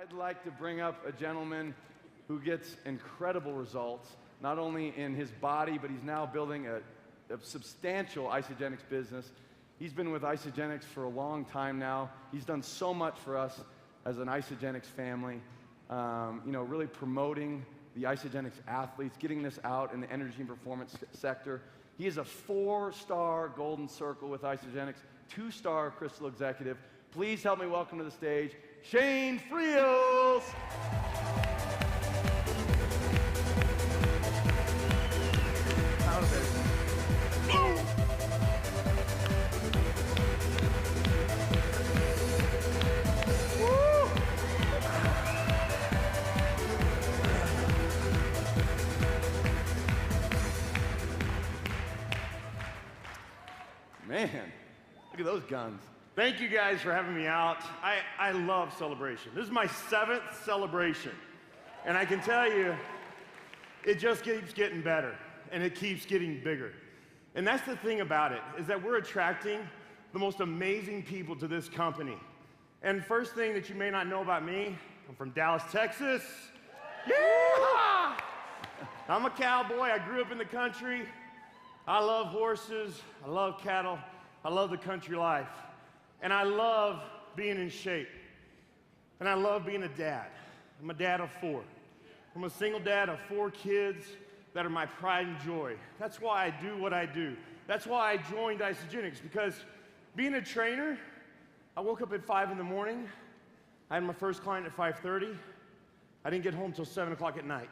I'd like to bring up a gentleman who gets incredible results, not only in his body, but he's now building a substantial Isagenix business. He's been with Isagenix for a long time now. He's done so much for us as an Isagenix family, really promoting the Isagenix athletes, getting this out in the energy and performance sector. He is a 4-star Golden Circle with Isagenix, 2-star Crystal Executive. Please help me welcome to the stage, Shane Friels. Out of it. Man, look at those guns. Thank you guys for having me out. I love celebration. This is my 7th celebration. And I can tell you, it just keeps getting better and it keeps getting bigger. And that's the thing about it, is that we're attracting the most amazing people to this company. And first thing that you may not know about me, I'm from Dallas, Texas. Yeah! I'm a cowboy. I grew up in the country. I love horses. I love cattle. I love the country life. And I love being in shape. And I love being a dad. I'm a dad of 4. I'm a single dad of 4 kids that are my pride and joy. That's why I do what I do. That's why I joined Isagenix, because being a trainer, I woke up at 5 in the morning. I had my first client at 5:30. I didn't get home till 7 o'clock at night.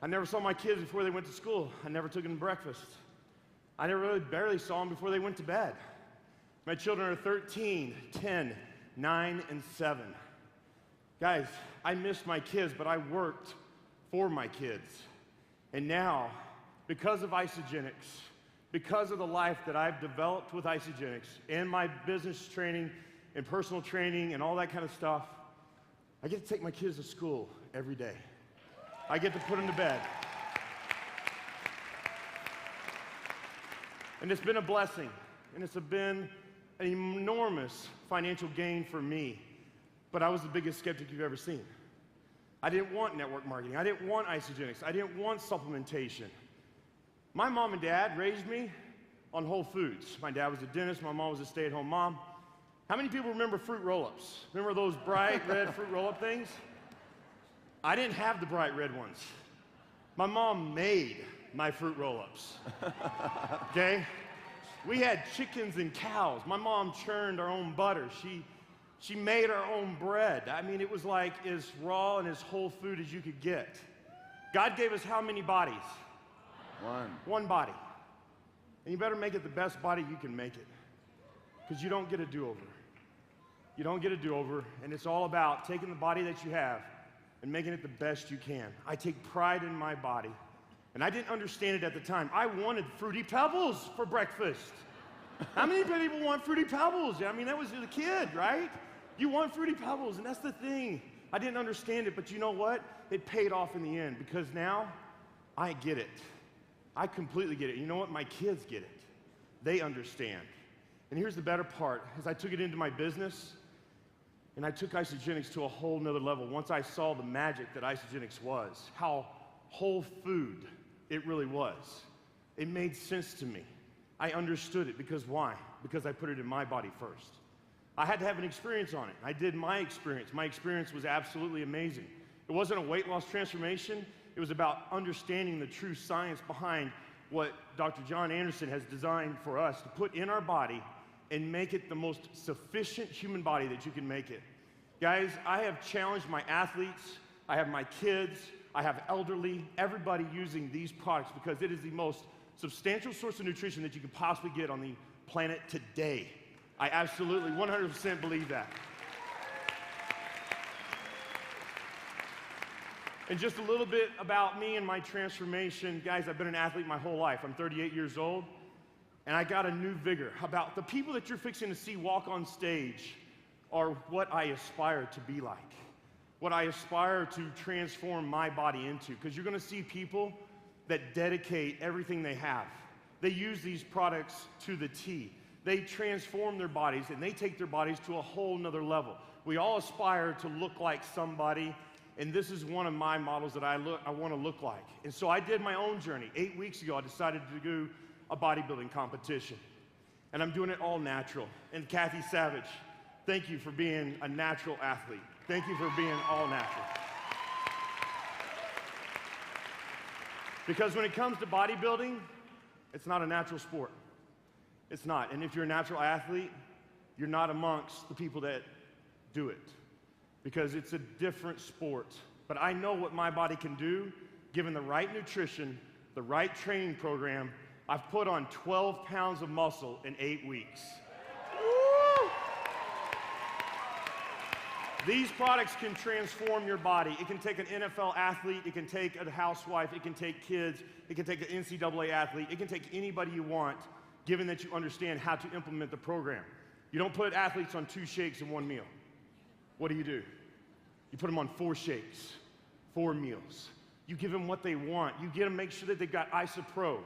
I never saw my kids before they went to school. I never took them to breakfast. I barely saw them before they went to bed. My children are 13, 10, 9, and 7. Guys, I missed my kids, but I worked for my kids. And now, because of Isagenix, because of the life that I've developed with Isagenix and my business training and personal training and all that kind of stuff, I get to take my kids to school every day. I get to put them to bed. And it's been a blessing, and it's been an enormous financial gain for me, but I was the biggest skeptic you've ever seen. I didn't want network marketing. I didn't want Isagenix. I didn't want supplementation. My mom and dad raised me on whole foods. My dad was a dentist. My mom was a stay-at-home mom. How many people remember fruit roll-ups? Remember those bright red fruit roll-up things? I didn't have the bright red ones. My mom made my fruit roll-ups, okay? We had chickens and cows. My mom churned our own butter. She made our own bread. I mean, it was like as raw and as whole food as you could get. God gave us how many bodies? 1. 1 body. And you better make it the best body you can make it, because you don't get a do-over. You don't get a do-over, and it's all about taking the body that you have and making it the best you can. I take pride in my body. And I didn't understand it at the time. I wanted Fruity Pebbles for breakfast. How many people want Fruity Pebbles? I mean, that was as a kid, right? You want Fruity Pebbles, and that's the thing. I didn't understand it, but you know what? It paid off in the end, because now I get it. I completely get it. You know what? My kids get it. They understand. And here's the better part. As I took it into my business, and I took Isagenix to a whole nother level, once I saw the magic that Isagenix was, how whole food it really was. It made sense to me. I understood it, because why? Because I put it in my body first. I had to have an experience on it. I did my experience. My experience was absolutely amazing. It wasn't a weight loss transformation. It was about understanding the true science behind what Dr. John Anderson has designed for us to put in our body and make it the most sufficient human body that you can make it. Guys, I have challenged my athletes. I have my kids. I have elderly, everybody using these products, because it is the most substantial source of nutrition that you could possibly get on the planet today. I absolutely 100% believe that. And just a little bit about me and my transformation. Guys, I've been an athlete my whole life. I'm 38 years old, and I got a new vigor about the people that you're fixing to see walk on stage are what I aspire to be like. What I aspire to transform my body into, because you're gonna see people that dedicate everything they have. They use these products to the T. They transform their bodies, and they take their bodies to a whole nother level. We all aspire to look like somebody, and this is one of my models that I want to look like. And so I did my own journey. 8 weeks ago, I decided to do a bodybuilding competition. And I'm doing it all natural. And Kathy Savage, thank you for being a natural athlete. Thank you for being all natural. Because when it comes to bodybuilding, it's not a natural sport. It's not. And if you're a natural athlete, you're not amongst the people that do it. Because it's a different sport. But I know what my body can do, given the right nutrition, the right training program. I've put on 12 pounds of muscle in 8 weeks. Woo! These products can transform your body. It can take an NFL athlete, it can take a housewife, it can take kids, it can take an NCAA athlete, it can take anybody you want, given that you understand how to implement the program. You don't put athletes on 2 shakes in 1 meal. What do? You put them on 4 shakes, 4 meals. You give them what they want. You get them, make sure that they've got IsoPro,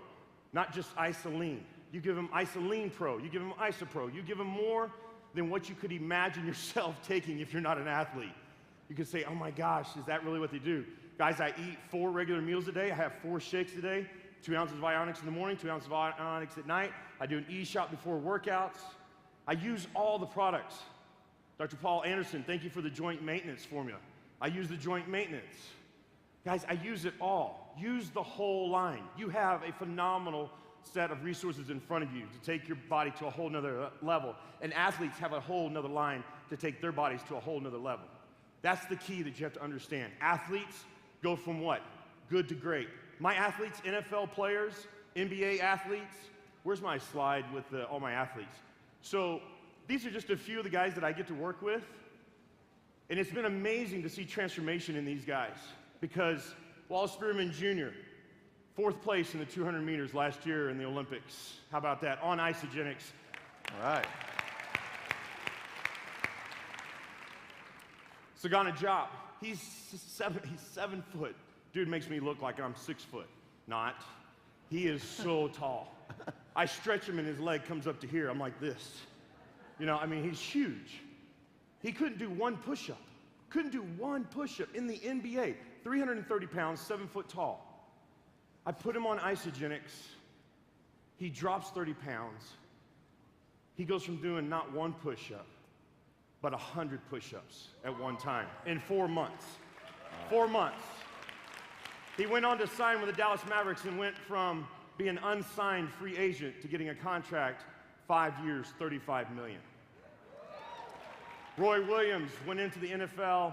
not just Isoline. You give them Isoline Pro. You give them IsoPro. You give them more than what you could imagine yourself taking if you're not an athlete. You could say, oh my gosh, is that really what they do? Guys, I eat 4 regular meals a day. I have 4 shakes a day, 2 ounces of Ionix in the morning, 2 ounces of Ionix at night. I do an E-shot before workouts. I use all the products. Dr. Paul Anderson, thank you for the joint maintenance formula. I use the joint maintenance. Guys, I use it all. Use the whole line. You have a phenomenal set of resources in front of you to take your body to a whole nother level. And athletes have a whole nother line to take their bodies to a whole nother level. That's the key that you have to understand. Athletes go from what? Good to great. My athletes, NFL players, NBA athletes. Where's my slide with all my athletes? So these are just a few of the guys that I get to work with. And it's been amazing to see transformation in these guys. Because Wallace Spearman Jr., 4th place in the 200 meters last year in the Olympics. How about that? On Isagenix. All right. Sagana Job, he's 7 foot. Dude makes me look like I'm 6 foot. Not. He is so tall. I stretch him and his leg comes up to here. I'm like this. You know, I mean, he's huge. He couldn't do 1 push-up. Couldn't do 1 push-up in the NBA. 330 pounds, 7 foot tall. I put him on Isagenix. He drops 30 pounds. He goes from doing not 1 push-up, but 100 push-ups at one time in 4 months. 4 months. He went on to sign with the Dallas Mavericks and went from being an unsigned free agent to getting a contract, 5 years, $35 million. Roy Williams went into the NFL.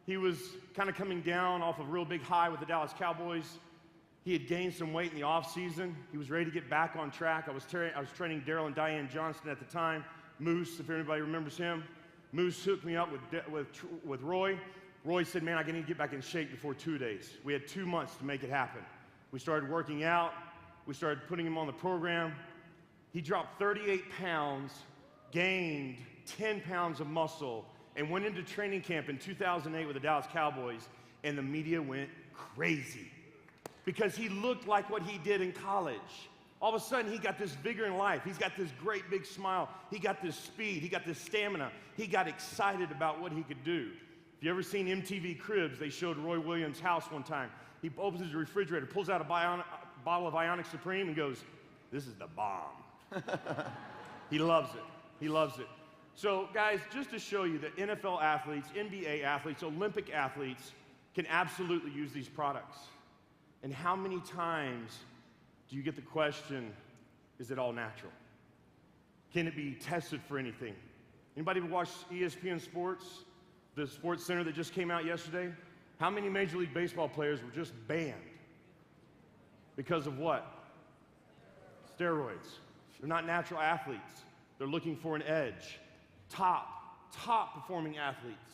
He was kind of coming down off a real big high with the Dallas Cowboys. He had gained some weight in the offseason. He was ready to get back on track. I was training Daryl and Diane Johnston at the time. Moose, if anybody remembers him. Moose hooked me up with Roy. Roy said, man, I need to get back in shape before 2 days. We had 2 months to make it happen. We started working out. We started putting him on the program. He dropped 38 pounds, gained 10 pounds of muscle, and went into training camp in 2008 with the Dallas Cowboys, and the media went crazy because he looked like what he did in college. All of a sudden, he got this vigor in life. He's got this great big smile. He got this speed. He got this stamina. He got excited about what he could do. If you ever seen MTV Cribs, they showed Roy Williams' house one time. He opens his refrigerator, pulls out a bottle of Ionix Supreme, and goes, this is the bomb. He loves it. He loves it. So, guys, just to show you that NFL athletes, NBA athletes, Olympic athletes can absolutely use these products. And how many times do you get the question, is it all natural? Can it be tested for anything? Anybody ever watch ESPN Sports, the Sports Center that just came out yesterday? How many Major League Baseball players were just banned? Because of what? Steroids. They're not natural athletes. They're looking for an edge. Top performing athletes.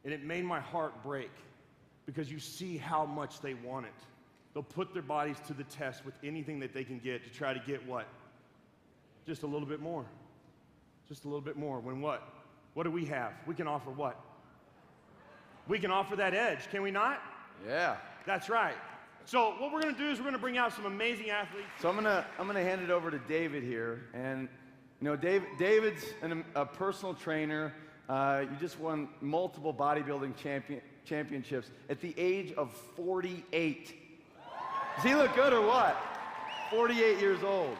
And it made my heart break because you see how much they want it. They'll put their bodies to the test with anything that they can get to try to get what? Just a little bit more. Just a little bit more. When what? What do we have? We can offer what? We can offer that edge, can we not? Yeah. That's right. So what we're going to do is we're going to bring out some amazing athletes. So I'm gonna hand it over to David here, and You know, David's a personal trainer. You just won multiple bodybuilding championships at the age of 48. Does he look good or what? 48 years old.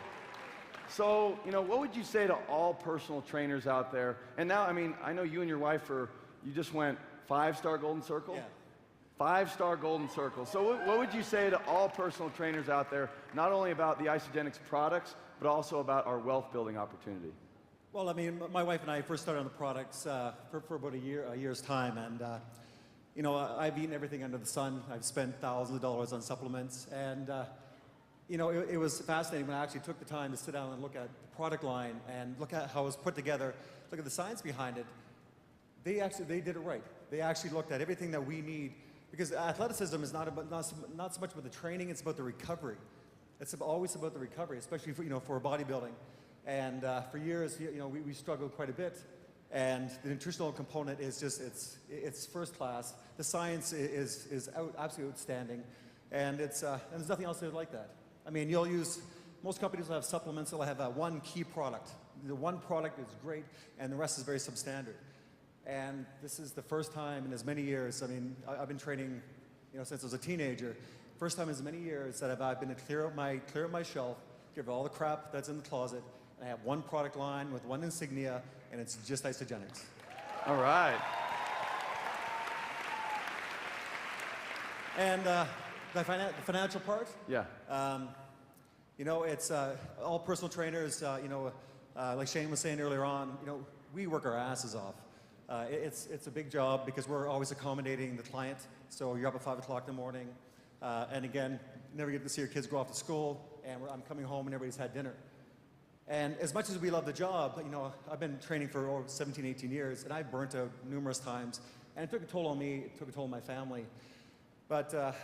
So, you know, what would you say to all personal trainers out there? And now, I mean, I know you and your wife you just went 5-star Golden Circle? Yeah. 5-star Golden Circle. So what would you say to all personal trainers out there, not only about the Isagenix products, but also about our wealth building opportunity? Well, I mean, my wife and I first started on the products for about a year's time, and you know, I've eaten everything under the sun. I've spent thousands of dollars on supplements, and you know, it was fascinating when I actually took the time to sit down and look at the product line and look at how it was put together, look at the science behind it. They did it right. They actually looked at everything that we need, because athleticism is not so much about the training, it's about the recovery. It's always about the recovery, especially for, you know, for bodybuilding. And for years, you know, we struggled quite a bit. And the nutritional component is just, it's first class. The science is absolutely outstanding. And and there's nothing else like that. I mean, most companies will have supplements, they'll have one key product. The one product is great, and the rest is very substandard. And this is the first time in as many years, I mean, I've been training, you know, since I was a teenager. First time in as many years that I've been to clear up my shelf, get rid of all the crap that's in the closet, and I have one product line with one insignia, and it's just Isagenix. All right. And the financial part? Yeah. You know, it's all personal trainers, you know, like Shane was saying earlier on, you know, we work our asses off. It's a big job because we're always accommodating the client. So you're up at 5 o'clock in the morning, and again, never get to see your kids go off to school, and I'm coming home and everybody's had dinner. And as much as we love the job, you know, I've been training for over 17, 18 years, and I've burnt out numerous times, and it took a toll on me, it took a toll on my family. But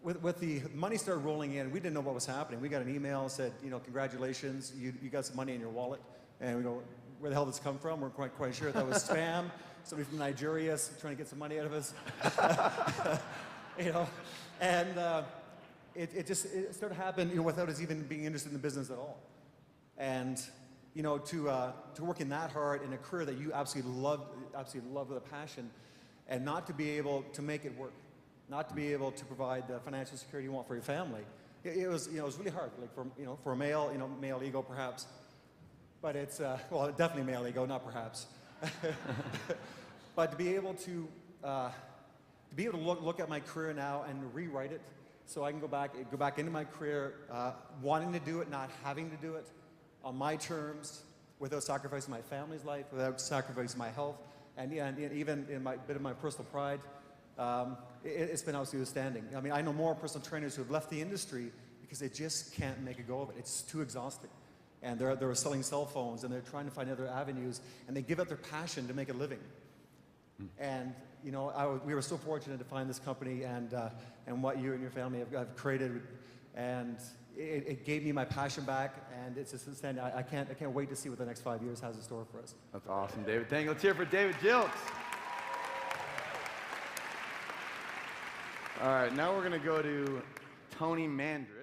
with the money started rolling in, we didn't know what was happening. We got an email that said, you know, congratulations, you got some money in your wallet. And we go, where the hell did this come from? We're quite sure that was spam. Somebody from Nigeria trying to get some money out of us. You know, and it started happening, you know, without us even being interested in the business at all. And you know, to work in that hard in a career that you absolutely love with a passion, and not to be able to make it work, not to be able to provide the financial security you want for your family, it was, you know, it was really hard. Like for a male, you know, male ego perhaps, but it's well, definitely male ego, not perhaps. But to be able to look at my career now and rewrite it, so I can go back into my career, wanting to do it, not having to do it, on my terms, without sacrificing my family's life, without sacrificing my health, and even in my bit of my personal pride. It's been absolutely outstanding. I mean, I know more personal trainers who have left the industry because they just can't make a go of it. It's too exhausting. And they're selling cell phones, and they're trying to find other avenues, and they give up their passion to make a living. And you know, we were so fortunate to find this company and what you and your family have created, and it gave me my passion back, and it's just outstanding. I can't wait to see what the next 5 years has in store for us. That's awesome, David. Thank you. Let's hear for David Jilks. All right, now we're going to go to Tony Mandrick.